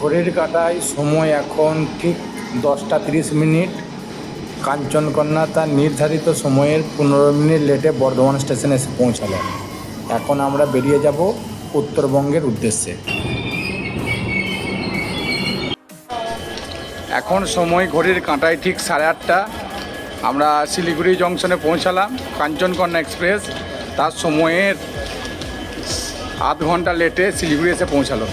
ঘড়ির কাঁটায় সময় এখন ঠিক 10টা 30 মিনিট। কাঞ্চনকন্যা তার নির্ধারিত সময়ের 15 মিনিট লেটে বর্ধমান স্টেশনে এসে পৌঁছালো। এখন আমরা বেরিয়ে যাব উত্তরবঙ্গের উদ্দেশ্যে। এখন সময় ঘড়ির কাঁটায় ঠিক 8:30। আমরা শিলিগুড়ি জংশনে পৌঁছালাম। কাঞ্চনকন্যা এক্সপ্রেস তার সময়ের আধ ঘন্টা লেটে শিলিগুড়ি এসে পৌঁছালো।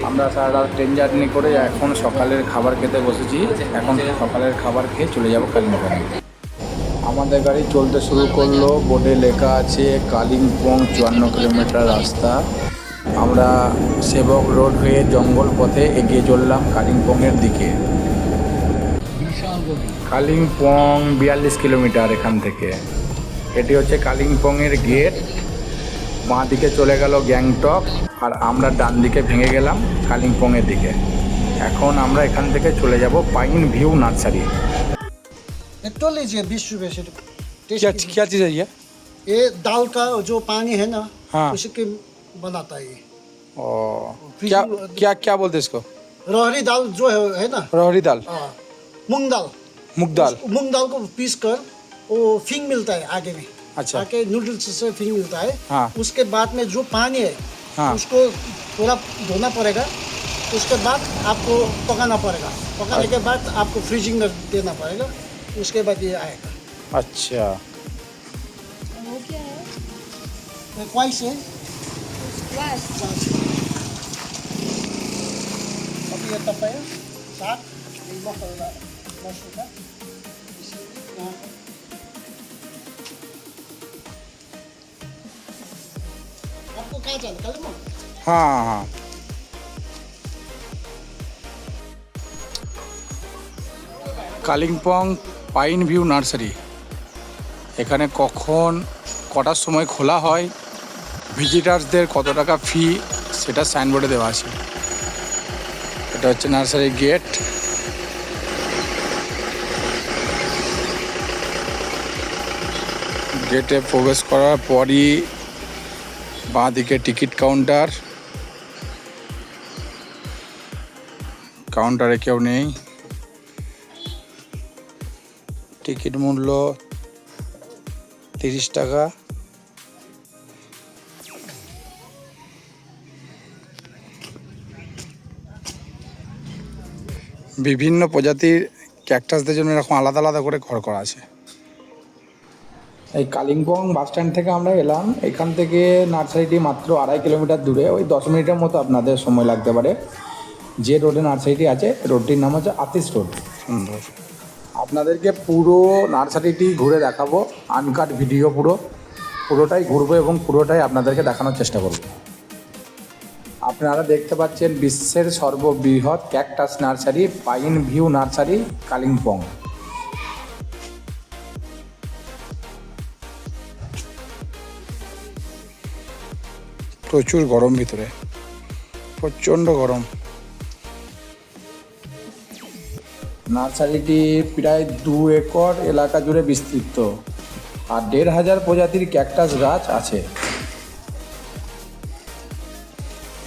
আমরা সারা রাত ট্রেন জার্নি করে এখন সকালের খাবার খেতে বসেছি। এখন সকালের খাবার খেয়ে চলে যাব কালিম্পং। আমাদের গাড়ি চলতে শুরু করলো। বোর্ডে লেখা আছে কালিম্পং 54 কিলোমিটার রাস্তা। আমরা সেবক রোড হয়ে জঙ্গল পথে এগিয়ে চললাম কালিম্পংয়ের দিকে। কালিম্পং 42 কিলোমিটার এখান থেকে। এটি হচ্ছে কালিম্পংয়ের গেট। বাঁ দিকে চলে গেল গ্যাংটক, আর আমরা ডান দিকে ভেঙে গেলাম কালিম্পংয়ের দিকে। এখন আমরা এখান থেকে চলে যাব পাইন ভিউ নার্সারি। तो लीजिए 20 रुपए से। क्या चीज़ है ये दाल का जो पानी है ना, हाँ। उसके बनाता है ये। क्या क्या क्या बोलते हैं इसको? रहरी दाल जो है ना, रहरी दाल, मूंग दाल। मूंग दाल। मूंग दाल को पीस कर वो फिंग मिलता है आगे में। अच्छा। आगे नूडल्स से फिंग मिलता है। हाँ। उसके बाद में जो पानी है, हाँ। उसको थोड़ा धोना पड़ेगा। उसके बाद आपको पकाना पड़ेगा। पकाने के बाद आपको फ्रीजिंग में देना पड़ेगा। उसके बाद ये आएगा। अच्छा। वो क्या है? क्वाइस है। Squash. अभी ये तपाया साग मसाला मशरूम का यहाँ पर। आपको कहाँ जाना कालिम्पोंग? हाँ हाँ। Kalimpong pine view nursery. এখানে কখন কটার সময় খোলা হয়, ভিজিটার্সদের কত টাকা ফি, সেটা সাইনবোর্ডে দেওয়া আছে। এটা হচ্ছে নার্সারির গেট। গেটে প্রবেশ করার পরই বাঁ দিকে টিকিট কাউন্টার। কাউন্টারে কেউ নেই। টিকিট মূল্য 30 টাকা। বিভিন্ন প্রজাতির ক্যাকটাসদের জন্য এরকম আলাদা আলাদা করে ঘর করা আছে। এই কালিম্পং বাস স্ট্যান্ড থেকে আমরা এলাম। এখান থেকে নার্সারিটি মাত্র 2.5 কিলোমিটার দূরে। ওই 10 মিনিটের মতো আপনাদের সময় লাগতে পারে। যে রোডে নার্সারিটি আছে, রোডটির নাম হচ্ছে আতিশ রোড। সুন্দর। আপনাদেরকে পুরো নার্সারিটি ঘুরে দেখাবো। আনকাট ভিডিও পুরোটাই ঘুরবো এবং পুরোটাই আপনাদেরকে দেখানোর চেষ্টা করব। আপনারা দেখতে পাচ্ছেন বিশ্বের সর্ববৃহৎ cactus nursery pine view nursery Kalimpong. প্রচুর গরম ভিতরে, প্রচণ্ড গরম। নার্সারিটি প্রায় 2 একর এলাকা জুড়ে বিস্তৃত, আর 1,500 প্রজাতির ক্যাকটাস গাছ আছে।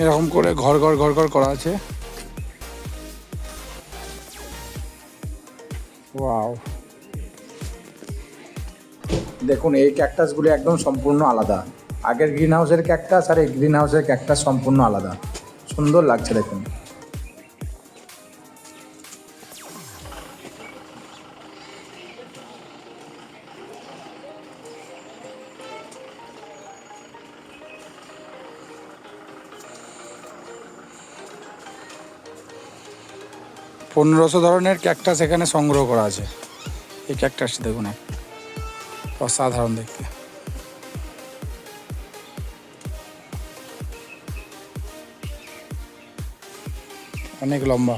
এরকম করে ঘর ঘর ঘর ঘর করা আছে। ওয়াও, দেখুন এই ক্যাকটাসগুলো একদম সম্পূর্ণ আলাদা। আগের গ্রিন হাউসের ক্যাকটাস আর এই গ্রিন হাউসের ক্যাকটাস সম্পূর্ণ আলাদা। সুন্দর লাগছে দেখুন। পনেরোশো ধরনের ক্যাকটাস এখানে সংগ্রহ করা আছে। এই ক্যাকটাসটি দেখুন, অসাধারণ দেখতে। অনেক লম্বা।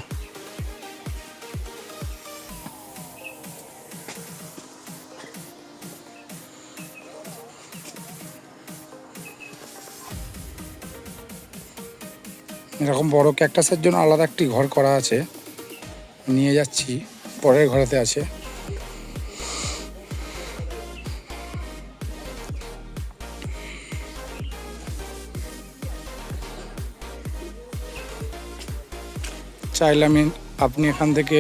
এরকম বড় ক্যাকটাসের জন্য আলাদা একটি ঘর করা আছে। নিয়ে যাচ্ছি, পরের ঘরেতে আছে। চাইলে আপনি এখান থেকে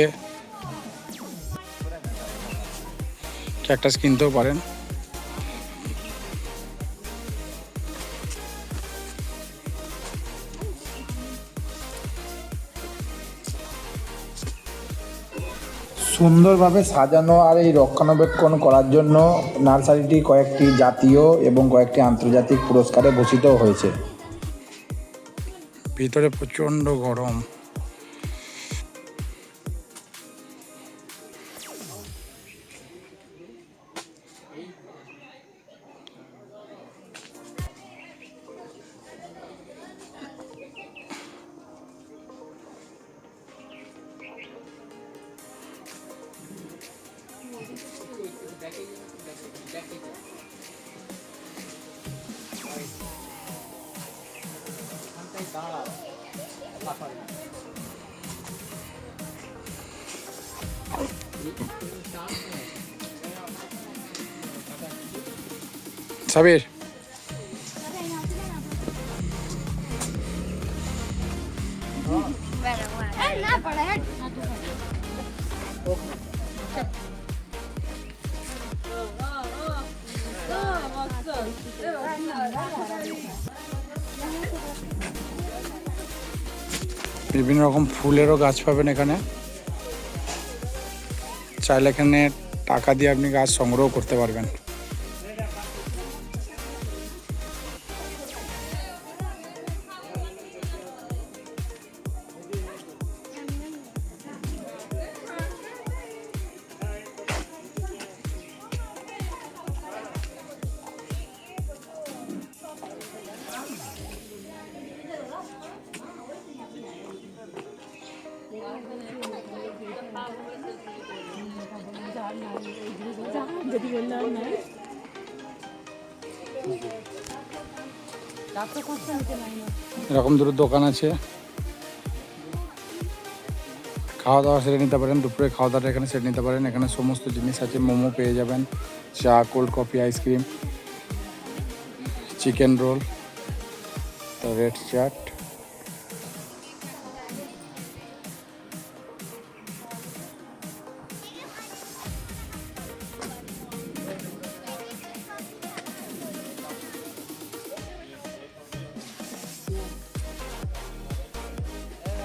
ক্যাকটাস কিনতেও পারেন। সুন্দরভাবে সাজানো আর এই রক্ষণাবেক্ষণ করার জন্য নার্সারিটি কয়েকটি জাতীয় এবং কয়েকটি আন্তর্জাতিক পুরস্কারে ভূষিত হয়েছে। ভিতরে প্রচণ্ড গরম। সাবির, ना पड़ा है বিভিন্ন রকম ফুলেরও গাছ পাবেন এখানে। চাইলে এখানে টাকা দিয়ে আপনি গাছ সংগ্রহ করতে পারবেন। এরকম দুটো দোকান আছে, খাওয়া দাওয়া সেরে নিতে পারেন। দুপুরে খাওয়া দাওয়াটা এখানে সেরে নিতে পারেন। এখানে সমস্ত জিনিস আছে, মোমো পেয়ে যাবেন, চা, cold coffee, ice cream, chicken roll, red chaat.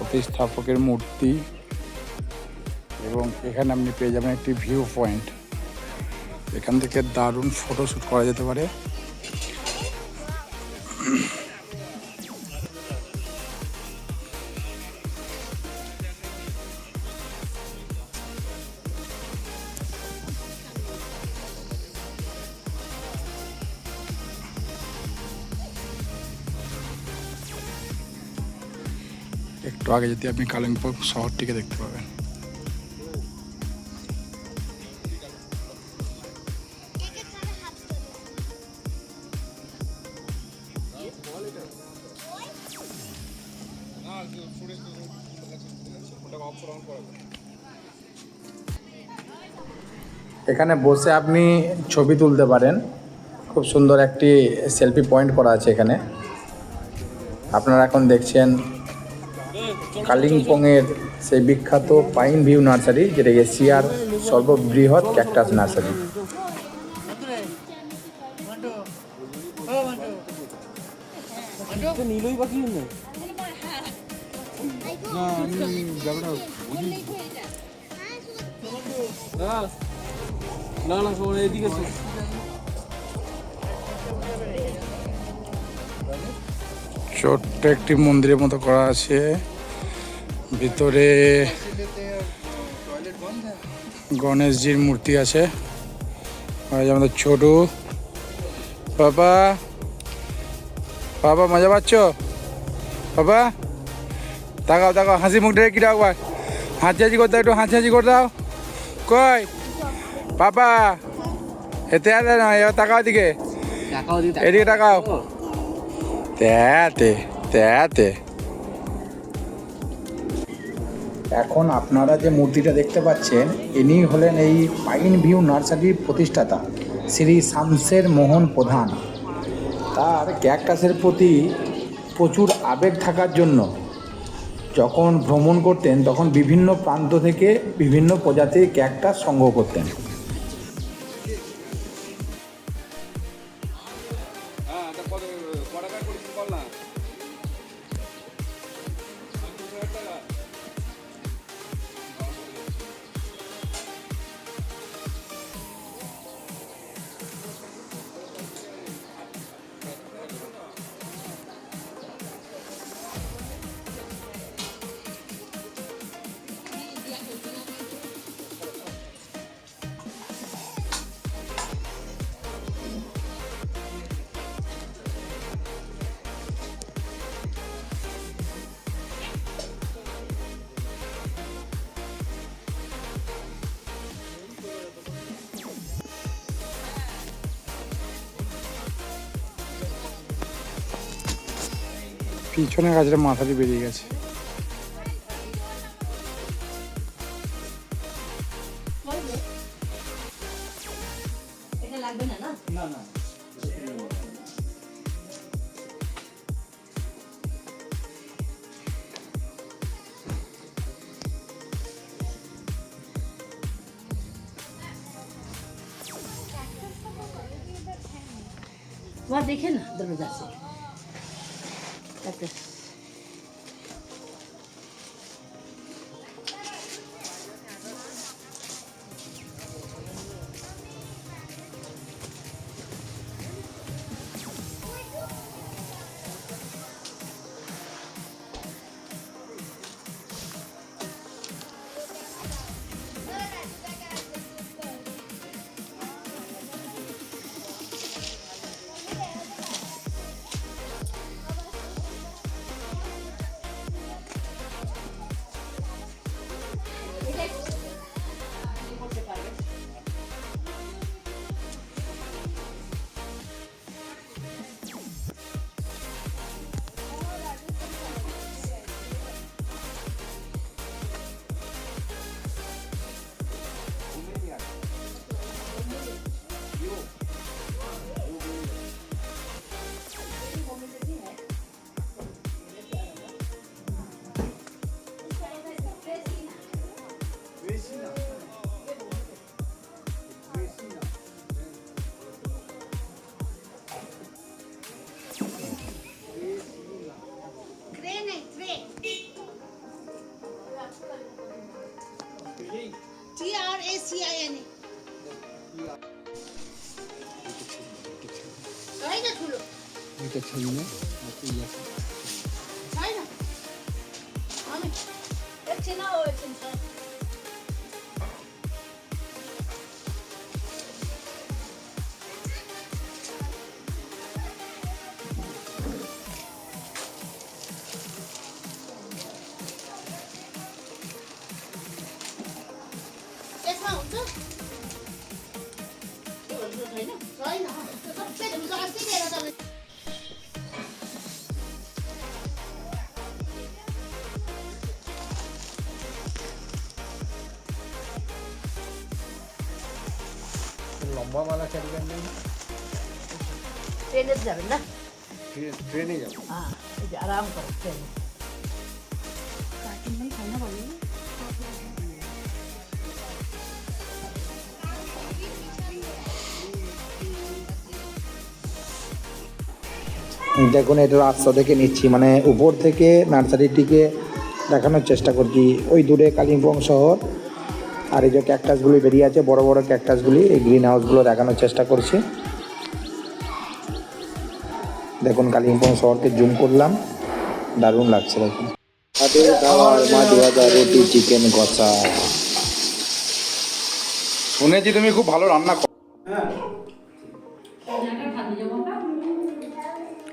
প্রতিস্থাপকের মূর্তি, এবং এখানে আপনি পেয়ে যাবেন একটি ভিউ পয়েন্ট। এখান থেকে দারুণ ফটোশ্যুট করা যেতে পারে। একটু আগে যদি আপনি কালিম্পং শহরটিকে দেখতে পাবেন। এখানে বসে আপনি ছবি তুলতে পারেন। খুব সুন্দর একটি সেলফি পয়েন্ট করা আছে এখানে। আপনারা এখন দেখছেন কালিম্পংয়ের সেই বিখ্যাত পাইন ভিউ নার্সারি, যেটা এশিয়ার সর্ববৃহৎ ক্যাকটাস নার্সারি। ছোট্ট একটি মন্দিরের মতো করা আছে। ভিতরে গণেশজির মূর্তি আছে। আমাদের ছোটু বাবা, বাবা মজা পাচ্ছ? বাবা তাকাও তাকাও, হাসি মুখ ডেকে কি ডাকো, হাসি হাসি করতে, একটু হাসি হাসি করে দাও। কই বাবা, এতে আর না, এবার তাকাও দিকে, এদিকে তাকাও। তেতে তেতে। এখন আপনারা যে মূর্তিটা দেখতে পাচ্ছেন, ইনি হলেন এই পাইন ভিউ নার্সারির প্রতিষ্ঠাতা শ্রী শামশের মোহন প্রধান। তার ক্যাকটাসের প্রতি প্রচুর আবেগ থাকার জন্য যখন ভ্রমণ করতেন তখন বিভিন্ন প্রান্ত থেকে বিভিন্ন প্রজাতির ক্যাকটাস সংগ্রহ করতেন। পিছনের গাছটা মাথা দিয়ে বেরিয়ে গেছে। এটা লাগবে না না? না না वहाँ देखे ना दरवाजा से कैक्टस। TRACINA তাই না খুলো এটা ছিল না তাই না আমি দেখছি না ও চিন্তা দেখা হতো তাই না সবচেয়ে দুটো আসতে গেলে তবে লম্বা মালা ক্যারি করলেন ट्रेन से जाबे ना? ট্রেনে যাবো हाँ ये आराम करो ट्रेन। দেখুন এটা রাস্তা থেকে নিচ্ছি, মানে উপর থেকে নার্সারিটিকে দেখানোর চেষ্টা করছি। ওই দূরে কালিম্পং শহর আর এই যে ক্যাকটাসগুলি বেরিয়ে আছে, বড় বড় ক্যাকটাসগুলি, এই গ্রিন হাউসগুলো দেখানোর চেষ্টা করছি। দেখুন কালিম্পং শহরকে জুম করলাম, দারুণ লাগছে। দেখুন হাতের খাবার মাছ ভাজা রুটি চিকেন কষা। শুনেছি তুমি খুব ভালো রান্না করো।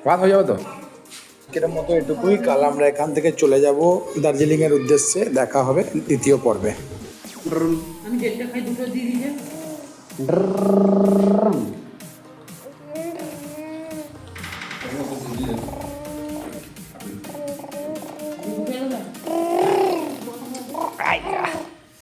ভাত হয়ে যাবে তো এর মতো এটুকুই। কাল আমরা এখান থেকে চলে যাব দার্জিলিংয়ের উদ্দেশ্যে। দেখা হবে দ্বিতীয় পর্বে। আমি যেটা খাই দুটো দিয়ে দিই।